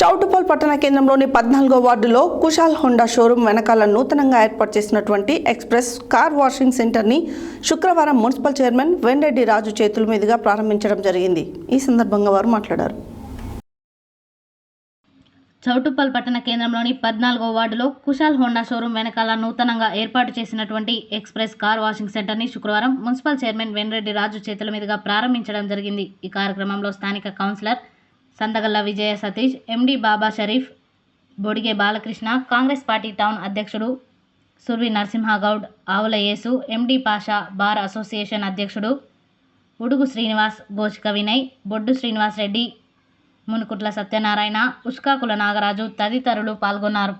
చౌటుప్పల్ పట్టణ కేంద్రంలోని 14వ వార్డులో కుశాల్ హోండా షోరూం వెనకాల నూతనంగా ఏర్పాటు చేసినటువంటి ఎక్స్ప్రెస్ కార్ వాషింగ్ సెంటర్ని శుక్రవారం మున్సిపల్ చైర్మన్ వెంరెడ్డి రాజు చేతుల మీదుగా ప్రారంభించడం జరిగింది. ఈ సందర్భంగా వారు మాట్లాడారు. చౌటుప్పల్ పట్టణ కేంద్రంలోని 14వ వార్డులో కుశాల్ హోండా షోరూం వెనకాల నూతనంగా ఏర్పాటు చేసినటువంటి ఎక్స్ప్రెస్ కార్ వాషింగ్ సెంటర్ని శుక్రవారం మున్సిపల్ చైర్మన్ వెంరెడ్డి రాజు చేతుల మీదుగా ప్రారంభించడం జరిగింది. ఈ కార్యక్రమంలో స్థానిక కౌన్సిలర్ సందగల్ల విజయ సతీష్, ఎండి బాబా షరీఫ్, బొడిగే బాలకృష్ణ, కాంగ్రెస్ పార్టీ టౌన్ అధ్యక్షుడు సుర్వి నరసింహగౌడ్, ఆవుల యేసు, ఎండి పాషా, బార్ అసోసియేషన్ అధ్యక్షుడు ఉడుగు శ్రీనివాస్, గోచిక వినయ్, బొడ్డు శ్రీనివాస్ రెడ్డి, మునుకుట్ల సత్యనారాయణ, ఉష్కాకుల నాగరాజు తదితరులు పాల్గొన్నారు.